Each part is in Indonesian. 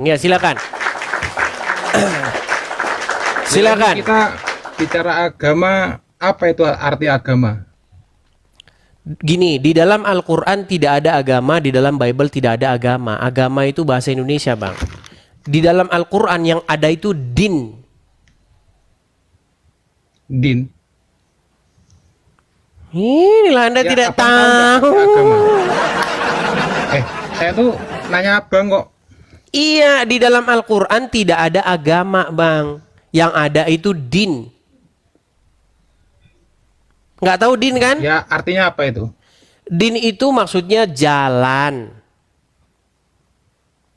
Ya, silakan. Silakan. Kita bicara agama, apa itu arti agama? Gini, di dalam Al-Quran tidak ada agama, di dalam Bible tidak ada agama. Agama itu bahasa Indonesia, Bang. Di dalam Al-Quran yang ada itu din. Din. Inilah Anda Ya, tidak abang tahu nggak tahu. arti agama? Saya tuh nanya abang kok. Iya, di dalam Al-Quran tidak ada agama, Bang. Yang ada itu din. Nggak tahu din kan? Ya, artinya apa itu? Din itu maksudnya jalan.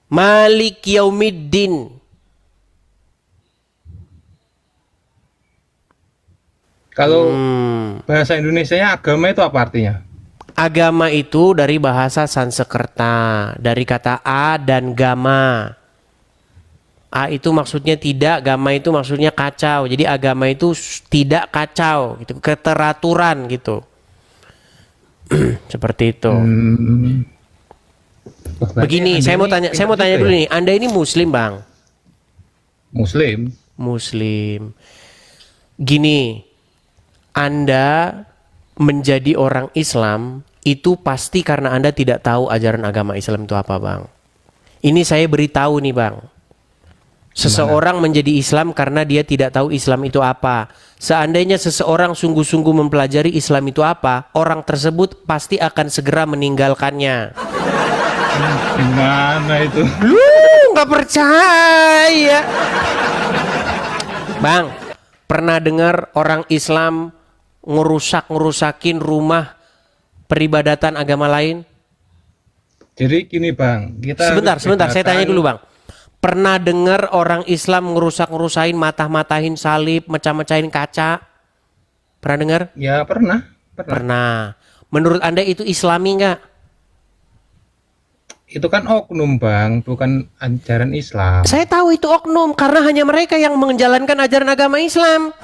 Malik yaumiddin. Kalau bahasa Indonesianya agama itu apa artinya? Agama itu dari bahasa Sanskerta, dari kata a dan gama. A itu maksudnya tidak, gama itu maksudnya kacau. Jadi agama itu tidak kacau, gitu, keteraturan gitu. Seperti itu. Begini, saya mau tanya dulu nih. Anda ini Muslim, Bang? Muslim. Muslim. Gini, Anda menjadi orang Islam itu pasti karena Anda tidak tahu ajaran agama Islam itu apa, Bang. Ini saya beritahu nih, Bang. Seseorang menjadi Islam karena dia tidak tahu Islam itu apa. Seandainya seseorang sungguh-sungguh mempelajari Islam itu apa, orang tersebut pasti akan segera meninggalkannya. Gimana itu? Lu nggak percaya? Bang, pernah dengar orang Islam ngerusakin rumah peribadatan agama lain? Jadi gini Bang, kita Sebentar, saya tanya dulu, Bang. Pernah dengar orang Islam ngerusakin, matahin salib, mecah-mecahin kaca? Pernah dengar? Ya pernah. Pernah. Menurut Anda itu Islami nggak? Itu kan oknum Bang, bukan ajaran Islam. Saya tahu itu oknum karena hanya mereka yang menjalankan ajaran agama Islam.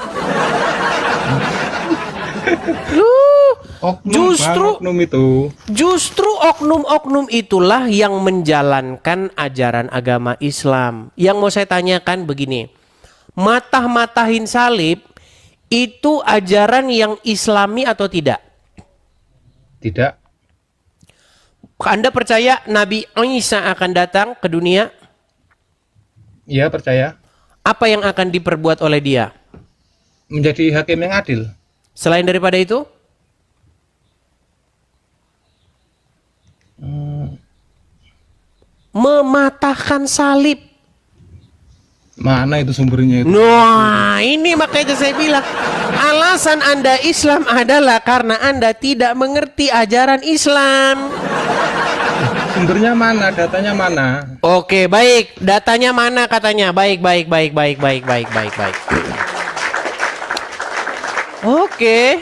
Oknum, Bang, oknum itu. Justru oknum-oknum itulah yang menjalankan ajaran agama Islam. Yang mau saya tanyakan begini, matahin salib itu ajaran yang Islami atau tidak? Tidak. Anda percaya Nabi Isa akan datang ke dunia? Iya percaya. Apa yang akan diperbuat oleh dia? Menjadi hakim yang adil. Selain daripada itu? Mematahkan salib. Mana itu sumbernya itu? Nah, ini makanya saya bilang alasan Anda Islam adalah karena Anda tidak mengerti ajaran Islam. Sumbernya mana? Datanya mana? Oke, baik. Datanya mana katanya? Baik. Oke.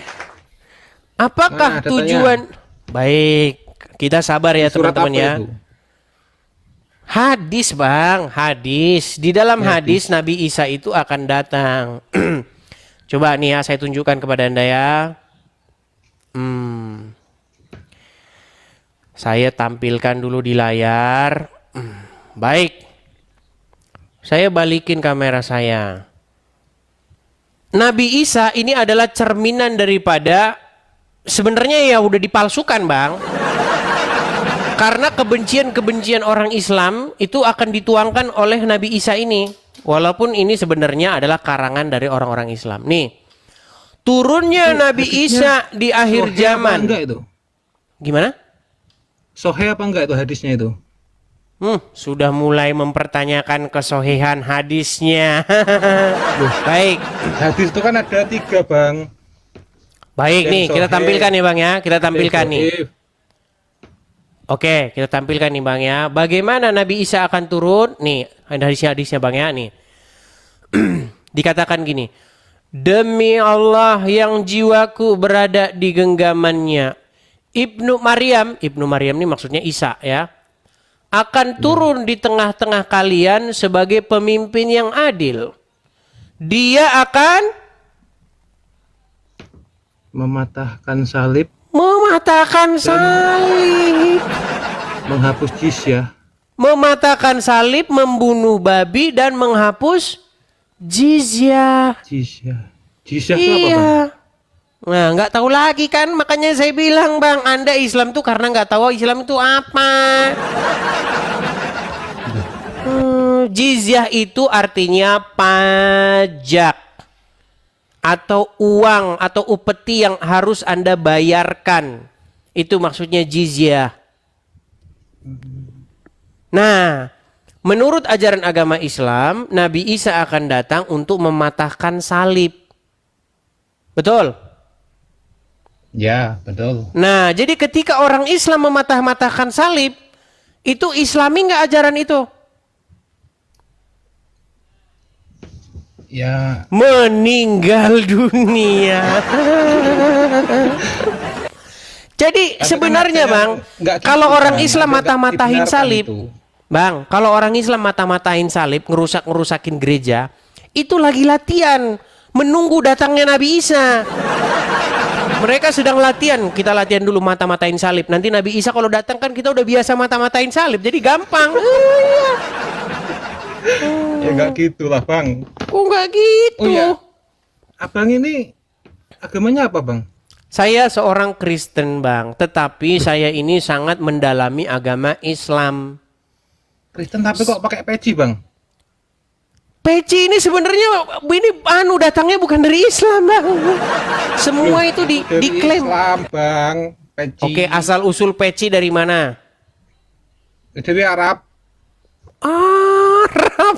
Apakah Mana tujuan? Baik, kita sabar ya Surat teman-teman apa ya. itu? Hadis, Bang, hadis. Di dalam hadis Nabi Isa itu akan datang. Coba nih ya, saya tunjukkan kepada Anda ya. Saya tampilkan dulu di layar. Baik. Saya balikin kamera saya. Nabi Isa ini adalah cerminan daripada sebenarnya ya udah dipalsukan, Bang. Karena kebencian-kebencian orang Islam itu akan dituangkan oleh Nabi Isa ini. Walaupun ini sebenarnya adalah karangan dari orang-orang Islam. Nih, turunnya Nabi Isa di akhir zaman. Enggak itu? Gimana? Sohe apa enggak itu hadisnya itu? Sudah mulai mempertanyakan kesohihan hadisnya. Baik. Hadis itu kan ada 3 Bang. Baik Dan nih, kita sohih. tampilkan ya Bang ya. Kita tampilkan Dan nih. sohih. Oke, kita tampilkan nih Bang ya. Bagaimana Nabi Isa akan turun? Nih, hadisnya Bang ya nih. Dikatakan gini. Demi Allah yang jiwaku berada di genggamannya. Ibnu Maryam ini maksudnya Isa ya. Akan turun di tengah-tengah kalian sebagai pemimpin yang adil. Dia akan Mematahkan salib, mematahkan salib. menghapus jizyah. Mematahkan salib, membunuh babi, dan menghapus jizyah. Jizyah itu apa, Bang? Iya. Nah, nggak tahu lagi kan, makanya saya bilang Bang, Anda Islam tuh karena nggak tahu Islam itu apa. Jizyah itu artinya pajak atau uang atau upeti yang harus Anda bayarkan. Itu maksudnya jizyah. Nah, menurut ajaran agama Islam, Nabi Isa akan datang untuk mematahkan salib. Betul? Ya, betul. Nah, jadi ketika orang Islam mematah-matahkan salib, itu Islami nggak ajaran itu? Ya, Meninggal dunia. Jadi tapi sebenarnya kan Bang, nggak gitu, kalau orang Bang. Islam Nggak matah-matahin dibenarkan salib, itu. Bang, kalau orang Islam matah-matahin salib, ngerusakin gereja, itu lagi latihan, menunggu datangnya Nabi Isa. Mereka sedang latihan, kita latihan dulu mata-matain salib. Nanti Nabi Isa kalau datang kan kita udah biasa mata-matain salib, jadi gampang. Ya nggak gitulah, Bang. Kok nggak gitu? Oh ya, Abang ini agamanya apa, Bang? Saya seorang Kristen Bang, tetapi saya ini sangat mendalami agama Islam. Kristen tapi kok pakai peci, Bang? Peci ini sebenarnya ini datangnya bukan dari Islam Bang. Semua itu Dari diklaim. Islam, Bang. Peci. Oke, asal usul peci dari mana? Dari Arab. Arab.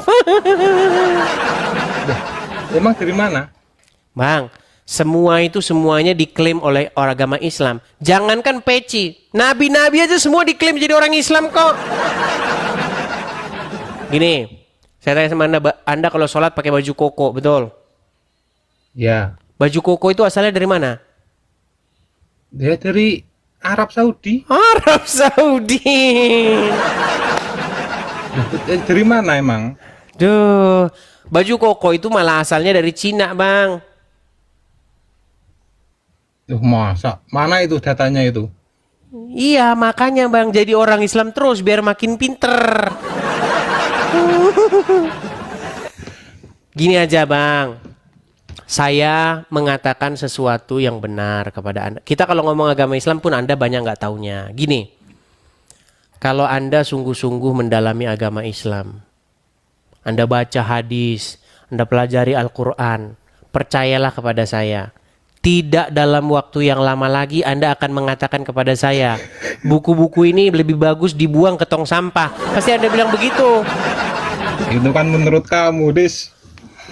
Emang dari mana? Bang, semuanya diklaim oleh orang agama Islam. Jangankan peci, nabi-nabi aja semua diklaim jadi orang Islam kok. Gini, saya tanya sama anda kalau sholat pakai baju koko, betul? Ya. Baju koko itu asalnya dari mana? Dia dari Arab Saudi. Arab Saudi. Dari mana emang? Duh, baju koko itu malah asalnya dari Cina, Bang. Masa? Mana itu datanya itu? Iya, makanya Bang jadi orang Islam terus biar makin pinter. Gini aja Bang, saya mengatakan sesuatu yang benar kepada Anda. Kita kalau ngomong agama Islam pun Anda banyak nggak taunya. Gini, kalau Anda sungguh-sungguh mendalami agama Islam, Anda baca hadis, Anda pelajari Al-Quran, percayalah kepada saya, tidak dalam waktu yang lama lagi Anda akan mengatakan kepada saya, buku-buku ini lebih bagus dibuang ke tong sampah. Pasti Anda bilang begitu. Itu kan menurut kamu, Dis.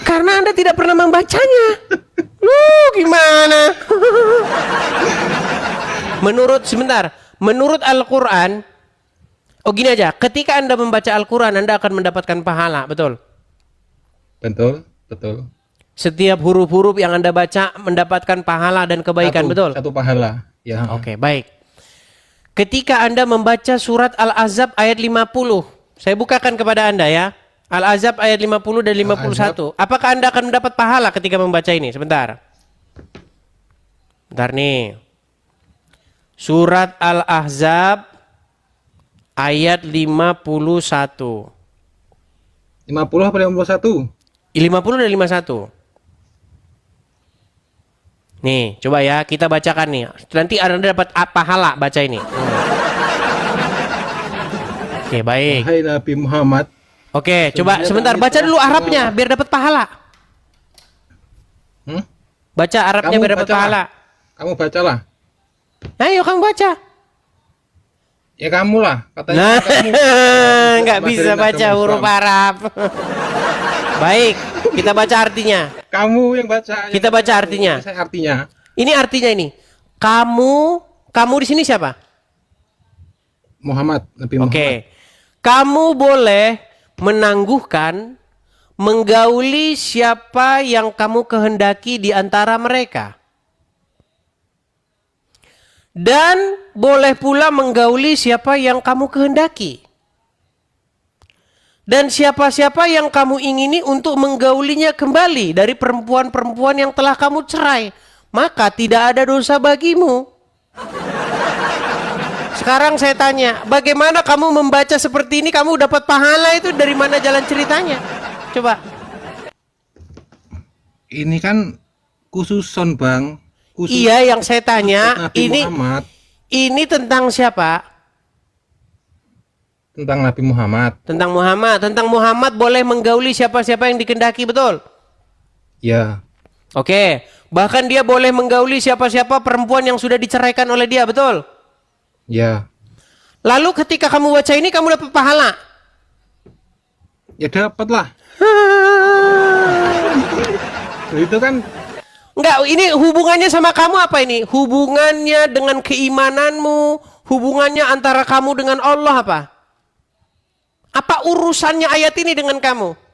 Karena Anda tidak pernah membacanya. Gimana? Menurut Al-Quran, oh gini aja, ketika Anda membaca Al-Quran, Anda akan mendapatkan pahala, betul? Betul, betul. Setiap huruf-huruf yang Anda baca mendapatkan pahala dan kebaikan, betul? Satu pahala. Ya. Oke, baik. Ketika Anda membaca surat Al-Ahzab ayat 50, saya bukakan kepada Anda ya. Al-Ahzab ayat 50 dan 51. Apakah Anda akan mendapat pahala ketika membaca ini? Sebentar. Bentar nih. Surat Al-Ahzab ayat 51. 50 apa 51? 50 dan 51. Nih, coba ya kita bacakan nih. Nanti Anda dapat pahala baca ini. Oke, baik. Hai Nabi Muhammad. Oke, coba sebentar baca dulu Arabnya biar dapat pahala. Baca Arabnya biar dapat pahala. Kamu bacalah. Ayo kamu baca. Ya kamu lah, katanya. Nah, kamu. nggak bisa baca huruf Arab. Baik, kita baca artinya. Kamu yang baca. Kita baca artinya. Saya artinya. Ini artinya ini. Kamu di sini siapa? Muhammad, Nabi Muhammad. Oke. Kamu boleh menangguhkan, menggauli siapa yang kamu kehendaki di antara mereka. Dan boleh pula menggauli siapa yang kamu kehendaki. Dan siapa-siapa yang kamu ingini untuk menggaulinya kembali dari perempuan-perempuan yang telah kamu cerai, maka tidak ada dosa bagimu. Sekarang saya tanya, bagaimana kamu membaca seperti ini, kamu dapat pahala itu dari mana jalan ceritanya? Coba. Ini kan khususon bang. Khusus Iya, yang saya tanya, Nabi ini Muhammad. ini tentang siapa? Tentang Nabi Muhammad. Tentang Muhammad. Tentang Muhammad boleh menggauli siapa-siapa yang dikehendaki, betul? Ya. Oke. Bahkan dia boleh menggauli siapa-siapa perempuan yang sudah diceraikan oleh dia, betul? Ya. Lalu ketika kamu baca ini, kamu dapat pahala. Ya dapat lah. Itu kan Enggak, ini hubungannya sama kamu apa ini? Hubungannya dengan keimananmu, hubungannya antara kamu dengan Allah apa? Apa urusannya ayat ini dengan kamu?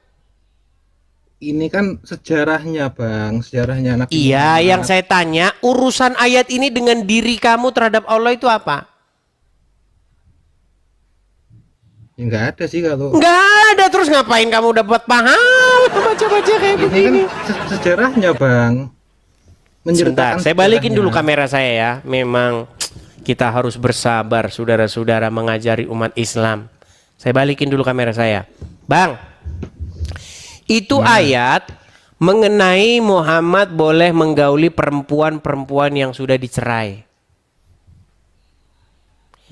ini kan sejarahnya bang, sejarahnya Nabi Iya, Muhammad. yang saya tanya, urusan ayat ini dengan diri kamu terhadap Allah itu apa? Ya nggak ada sih kalau. Enggak ada, terus ngapain kamu dapat pahala baca-baca kayak Ini kan begini? sejarahnya bang. Sebentar, Menceritakan saya balikin sejarahnya. dulu kamera saya ya. Memang kita harus bersabar, saudara-saudara mengajari umat Islam. Saya balikin dulu kamera saya. Bang, itu ayat mengenai Muhammad boleh menggauli perempuan-perempuan yang sudah dicerai.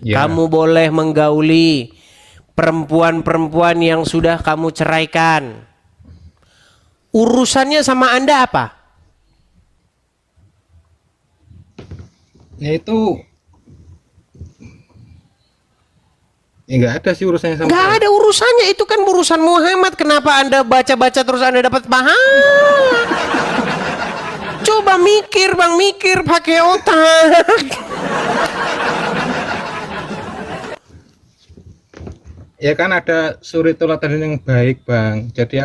Ya. Kamu boleh menggauli perempuan-perempuan yang sudah kamu ceraikan. Urusannya sama Anda apa? Ya itu. Ya nggak ada sih urusannya sama. Nggak ada urusannya, itu kan urusan Muhammad. Kenapa Anda baca-baca terus Anda dapat pahala? Coba mikir bang, mikir pakai otak. Ya kan ada suri teladan yang baik bang. Jadi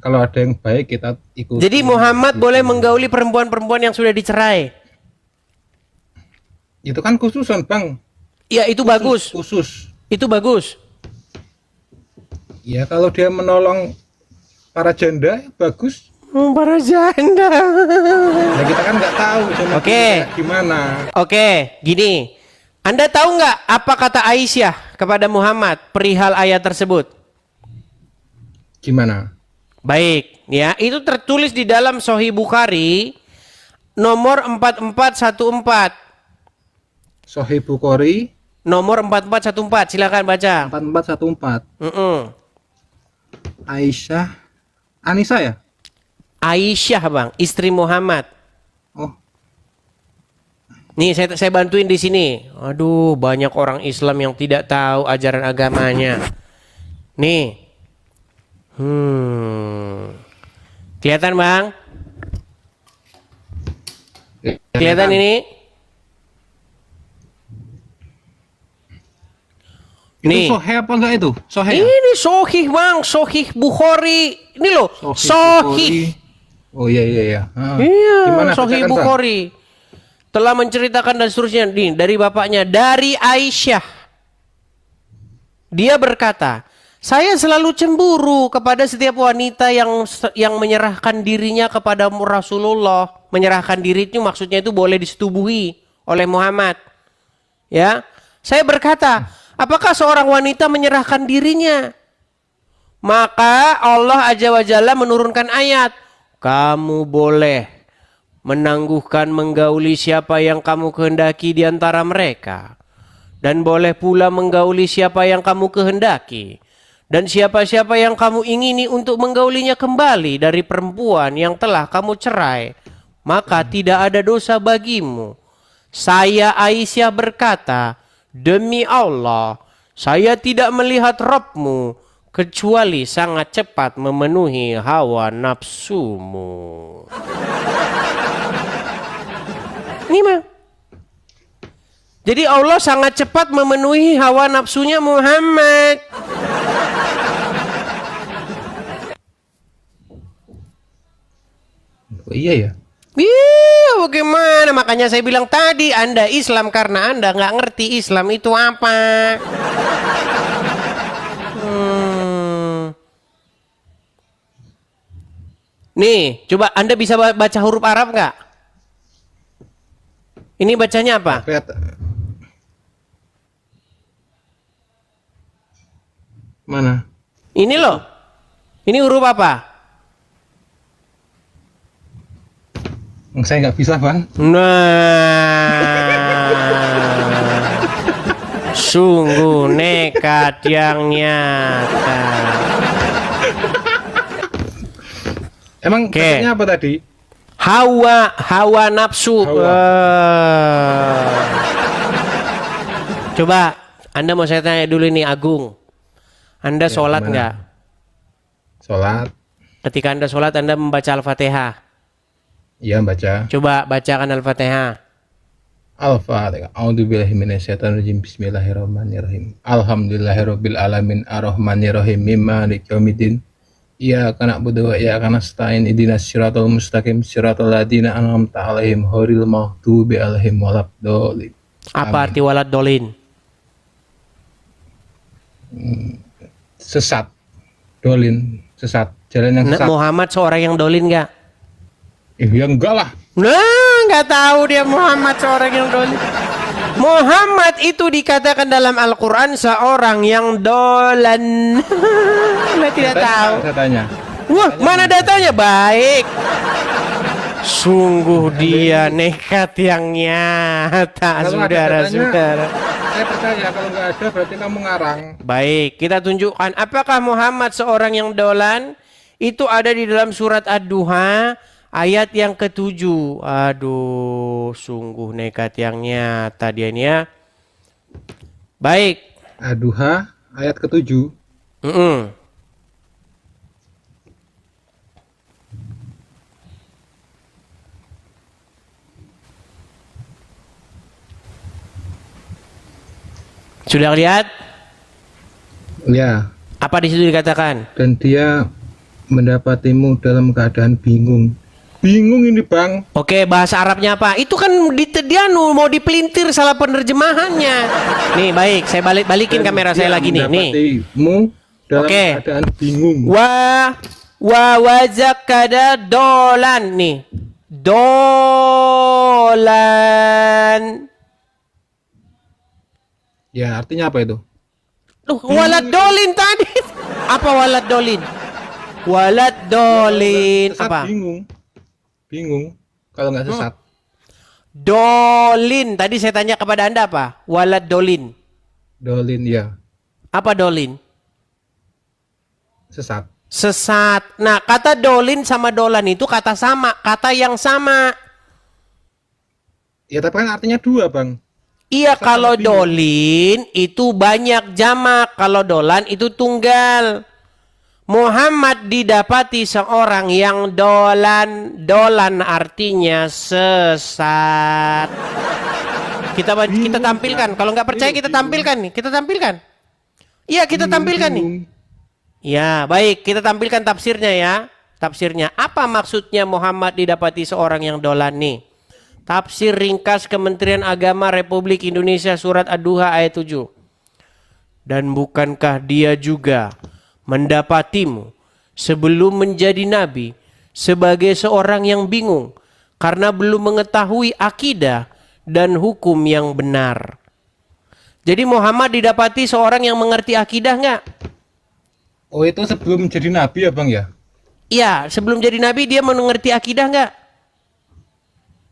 kalau ada yang baik kita ikut. Jadi Muhammad boleh menggauli perempuan-perempuan yang sudah dicerai. Itu kan khususan bang. Ya itu bagus, Khusus. itu bagus. Ya kalau dia menolong para janda ya bagus. Para janda. Nah kita kan nggak tahu janda Oke. gimana. Oke, gini. Anda tahu nggak apa kata Aisyah kepada Muhammad perihal ayat tersebut? Gimana? Baik, ya, itu tertulis di dalam Sahih Bukhari nomor 4414. Sahih Bukhari Nomor 4414, silakan baca. 4414. Aisyah Anissa ya? Aisyah, Bang, istri Muhammad. Oh, Nih, saya bantuin di sini. Aduh, banyak orang Islam yang tidak tahu ajaran agamanya. Nih. Kelihatan, Bang? Kelihatan ini? Nih. Itu Sahih apa enggak itu? Sahih. Ya? Ini Sahih, Bang, Sahih Bukhari. Ini loh, Sahih. Bukhari. Oh iya. Iya, Gimana Sahih bacakan, Bang? Bukhari. Telah menceritakan dan seterusnya nih, dari bapaknya, dari Aisyah. Dia berkata, saya selalu cemburu kepada setiap wanita yang menyerahkan dirinya kepada Rasulullah. Menyerahkan diri itu maksudnya itu boleh disetubuhi oleh Muhammad. Ya, saya berkata, apakah seorang wanita menyerahkan dirinya? Maka Allah Azza wa Jalla menurunkan ayat, kamu boleh menangguhkan menggauli siapa yang kamu kehendaki di antara mereka. Dan boleh pula menggauli siapa yang kamu kehendaki. Dan siapa-siapa yang kamu ingini untuk menggaulinya kembali dari perempuan yang telah kamu cerai. Maka tidak ada dosa bagimu. Saya Aisyah berkata, demi Allah, saya tidak melihat Rabbmu kecuali sangat cepat memenuhi hawa nafsumu. Ini mah. Jadi Allah sangat cepat memenuhi hawa nafsunya Muhammad. Oh, iya ya. Iya, bagaimana? Makanya saya bilang tadi, Anda Islam karena Anda nggak ngerti Islam itu apa. Nih, coba Anda bisa baca huruf Arab nggak? Ini bacanya apa? Kelihatan. Mana? Ini loh. Ini huruf apa? Saya nggak bisa, Bang. Nah, sungguh nekat yang nyata. Emang Oke. bacanya apa tadi? Hawa nafsu. Hawa. Coba, Anda mau saya tanya dulu nih Agung. Anda Ya, sholat gimana? nggak? Sholat. Ketika Anda sholat, Anda membaca Al-Fatihah. Iya, baca. Coba bacakan Al-Fatihah. Al-Fatihah. A'udzubillahi minasyaitonirrajim. Bismillahirrahmanirrahim. Alhamdulillahirabbil alamin arrahmanirrahim maliki yaumiddin. Iyyaka na'budu wa iyyaka nasta'in. Ihdinas siratal mustaqim. Siratal ladzina an'amta 'alaihim ghairil maghdubi 'alaihim waladdallin. Apa arti walad dolin? Sesat. Dolin, sesat. Jalan yang Nah, sesat. Muhammad seorang yang dolin nggak? Ya enggak lah. Nah, nggak tahu dia Muhammad seorang yang dolin. Muhammad itu dikatakan dalam Al-Quran seorang yang dolan. Anda tidak tahu. Datanya. Wah, mana datanya? Baik. Sungguh dia nekat yang nyata, Kalau ada saudara-saudara. Saya percaya, kalau nggak ada berarti kamu ngarang. Baik, kita tunjukkan apakah Muhammad seorang yang dolan. Itu ada di dalam surat Ad-Duha ayat yang ke-7. Aduh, sungguh nekat yang nyata dia ini ya. Baik. Aduha ayat ke-7. Mm-mm. Sudah lihat? Ya, Apa di situ dikatakan? dan dia mendapatimu dalam keadaan bingung. Bingung ini, Bang. Oke, bahasa Arabnya apa? Itu kan dia mau dipelintir salah penerjemahannya. Nih, baik, saya balikin Dan kamera saya dia lagi nih. mendapatimu dalam Oke. keadaan bingung. Wazakada dolan nih. Dolan. Ya, artinya apa itu? Loh, walad dolin tadi. Apa walad dolin? Walad dolin Sesat, apa? bingung. Bingung kalau nggak sesat. Dolin. Tadi saya tanya kepada Anda apa? Walad dolin. Dolin ya, Apa dolin? sesat. Sesat. Nah, kata dolin sama dolan itu kata sama, kata yang sama. Ya, tapi kan artinya dua, Bang. Iya, Sesat kalau sama bingung. dolin itu banyak jamak, kalau dolan itu tunggal. Muhammad didapati seorang yang dolan. Dolan artinya sesat. Kita tampilkan. Kalau nggak percaya kita tampilkan nih. Kita tampilkan. Iya, kita tampilkan nih. Bingung. Ya, baik. Kita tampilkan tafsirnya ya. Tafsirnya. Apa maksudnya Muhammad didapati seorang yang dolan nih? Tafsir ringkas Kementerian Agama Republik Indonesia surat Ad-Duha ayat 7. Dan bukankah dia juga mendapatimu sebelum menjadi nabi sebagai seorang yang bingung karena belum mengetahui akidah dan hukum yang benar. Jadi Muhammad didapati seorang yang mengerti akidah nggak? Oh, itu sebelum jadi nabi ya, Bang ya? Iya, sebelum jadi nabi dia mengerti akidah nggak?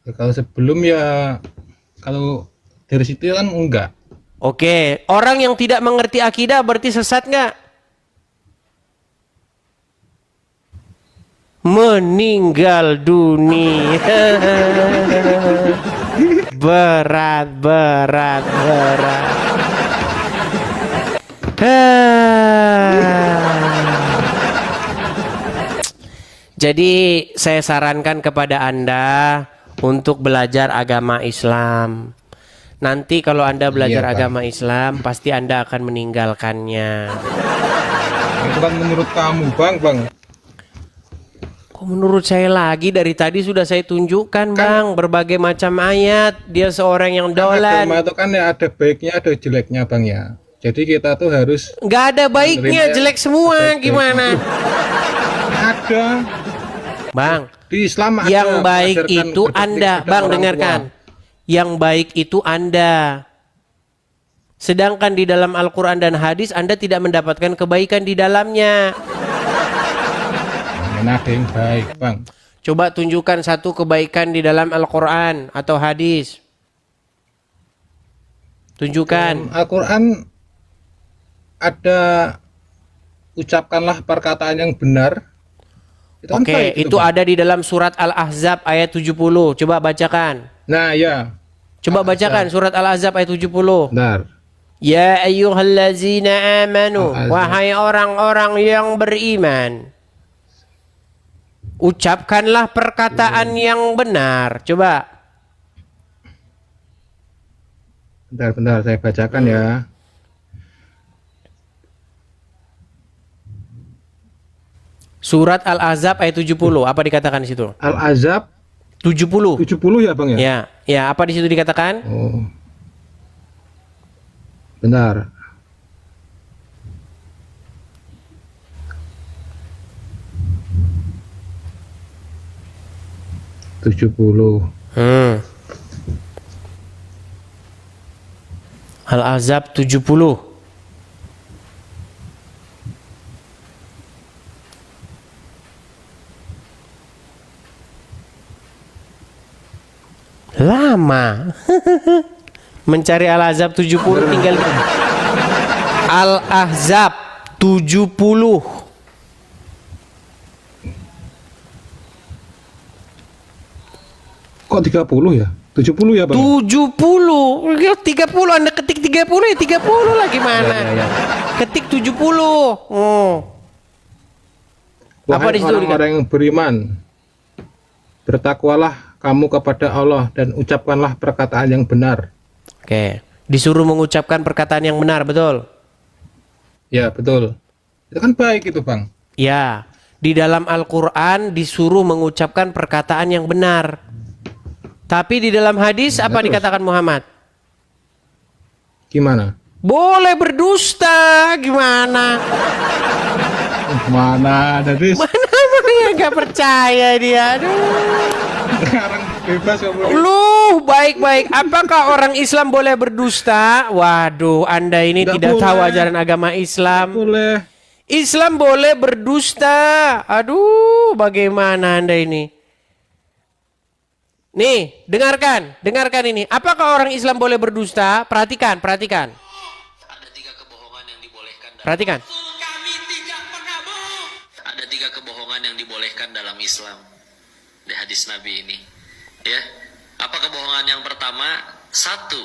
Ya, kalau sebelum ya, kalau dari situ kan enggak. Oke, orang yang tidak mengerti akidah berarti sesat nggak? Meninggal dunia. Berat. Jadi saya sarankan kepada Anda untuk belajar agama Islam. Nanti kalau Anda belajar Iya, Pak. agama Islam, pasti Anda akan meninggalkannya. Itu kan menurut kamu, Bang. Kok menurut saya lagi dari tadi sudah saya tunjukkan, Bang, berbagai macam ayat. Dia seorang yang dolan. Agama itu kan ya ada baiknya, ada jeleknya, Bang ya. Jadi kita tuh harus Nggak ada baiknya, menerima jelek semua. baik-baik. Gimana? ada Bang, di Islam ada yang baik mengajarkan itu berbakti Anda. kepada Bang, orang dengarkan. tua. Yang baik itu Anda. Sedangkan di dalam Al-Quran dan hadis Anda tidak mendapatkan kebaikan di dalamnya. Mana ada yang baik, Bang? Coba tunjukkan satu kebaikan di dalam Al-Quran atau hadis. Tunjukkan. Al-Quran ada ucapkanlah perkataan yang benar. Itu kan Oke, baik itu Bang. ada di dalam surat Al-Ahzab ayat 70. Coba bacakan. Nah, ya. Coba bacakan surat Al-Ahzab ayat 70. Bentar. Ya ayyuhallazina amanu, Al-Ahzab. wahai orang-orang yang beriman, ucapkanlah perkataan yang benar. Coba. Bentar, saya bacakan ya. Surat Al-Ahzab ayat 70. Apa dikatakan di situ? Al-Azab 70. 70 ya, Bang ya? Ya, apa di situ dikatakan? Oh. Benar. Tujuh puluh. Al-Ahzab 70. Lama. Mencari Al-Ahzab 70 tinggal Al-Ahzab 70. Kok 30 ya? 70 ya, Bang? 70. Ya, 30 Anda ketik 30 ya 30 lah gimana? Ya. Ketik 70. Apa Wahai di situ? orang-orang yang beriman, bertakwalah kamu kepada Allah dan ucapkanlah perkataan yang benar. Oke, disuruh mengucapkan perkataan yang benar, betul? Ya, betul. Itu kan baik itu, Bang. Ya, di dalam Al-Quran disuruh mengucapkan perkataan yang benar. Tapi di dalam hadis apa terus? dikatakan Muhammad? Gimana? Boleh berdusta, gimana? Mana ada dis? Mana yang gak percaya dia? Aduh. Sekarang bebas kamu. Lu baik-baik. Apakah orang Islam boleh berdusta? Waduh, Anda ini Nggak tidak tahu boleh. ajaran agama Islam. Boleh. Islam boleh berdusta. Aduh, bagaimana Anda ini? Nih, dengarkan ini. Apakah orang Islam boleh berdusta? Perhatikan. Ada 3 kebohongan yang dibolehkan. Perhatikan. Kami tidak pengabuh. Ada 3 kebohongan yang dibolehkan dalam Islam di hadis Nabi ini. Ya, apa kebohongan yang pertama? 1,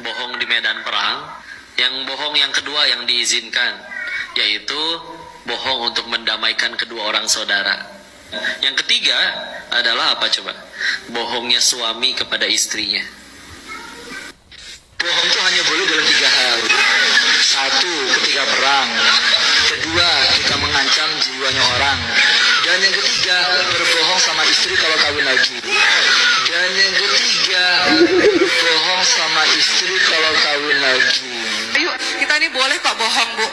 bohong di medan perang. Yang bohong yang kedua yang diizinkan, yaitu bohong untuk mendamaikan kedua orang saudara. Yang ketiga adalah apa coba? Bohongnya suami kepada istrinya. Bohong itu hanya boleh dalam 3 hal. 1, ketika perang. 2, kita mengancam jiwanya orang. Dan yang ketiga, berbohong sama istri kalau kawin lagi. Dan yang ketiga, berbohong sama istri kalau kawin lagi. Ayo, kita ini boleh kok bohong, Bu.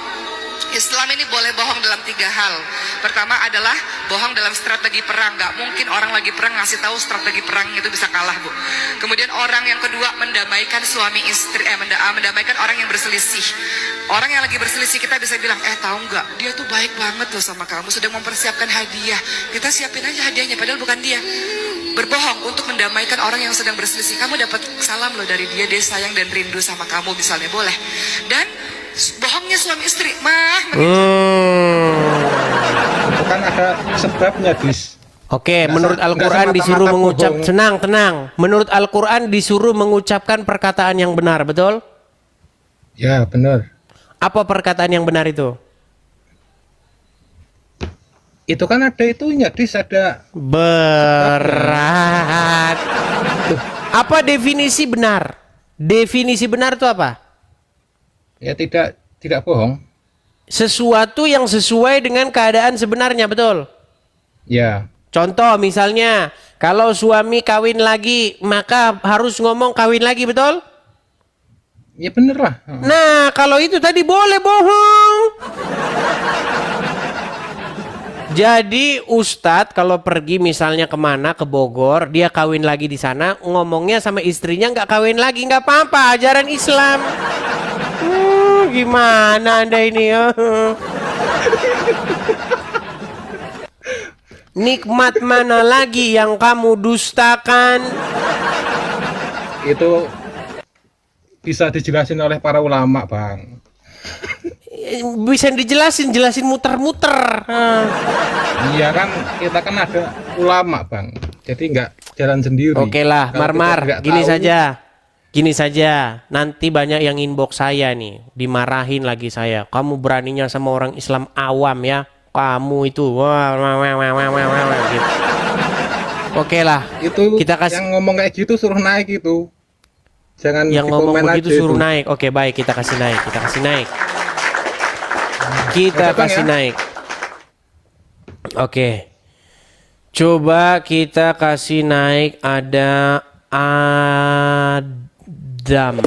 Islam ini boleh bohong dalam 3 hal. Pertama adalah bohong dalam strategi perang. Gak mungkin orang lagi perang ngasih tahu strategi perang itu bisa kalah, Bu. Kemudian orang yang kedua mendamaikan suami istri, mendamaikan orang yang berselisih. Orang yang lagi berselisih kita bisa bilang, tahu nggak? Dia tuh baik banget loh sama kamu, sedang mempersiapkan hadiah. Kita siapin aja hadiahnya, padahal bukan dia. Berbohong untuk mendamaikan orang yang sedang berselisih. Kamu dapat salam loh dari dia, dia sayang dan rindu sama kamu misalnya, boleh. Dan bohongnya suami istri, Itu kan ada sebabnya, dis. Oke, Nggak menurut nggak Al-Quran semata-mata disuruh mengucap, bohong. tenang. Menurut Al-Quran disuruh mengucapkan perkataan yang benar, betul? Ya, benar. Apa perkataan yang benar itu? Itu kan ada itunya, dis, ada. Berat. Apa definisi benar? Definisi benar itu apa? Ya, tidak bohong. Sesuatu yang sesuai dengan keadaan sebenarnya, betul? Ya. Contoh misalnya, kalau suami kawin lagi, maka harus ngomong kawin lagi, betul? Ya bener lah. Nah, kalau itu tadi boleh bohong. Jadi Ustadz kalau pergi misalnya kemana ke Bogor, dia kawin lagi di sana, ngomongnya sama istrinya nggak kawin lagi, nggak apa-apa, ajaran Islam. Gimana Anda ini ya? Nikmat mana lagi yang kamu dustakan? Itu bisa dijelasin oleh para ulama, Bang. Bisa jelasin muter-muter. Iya kan, kita kan ada ulama, Bang. Jadi nggak jalan sendiri. Oke lah, Kalau kita Marmar, nggak gini tahu, saja. Gini saja, nanti banyak yang inbox saya nih, dimarahin lagi saya. Kamu beraninya sama orang Islam awam ya? Kamu itu, wah, gitu. Oke lah, Itu kita kasih yang ngomong kayak gitu suruh naik itu. Jangan yang di ngomong komen begitu aja suruh itu. naik. Oke, baik, kita kasih naik, kita kasih naik. Kita Oke, Bang, kasih ya. naik. Oke. Coba kita kasih naik ada Adam.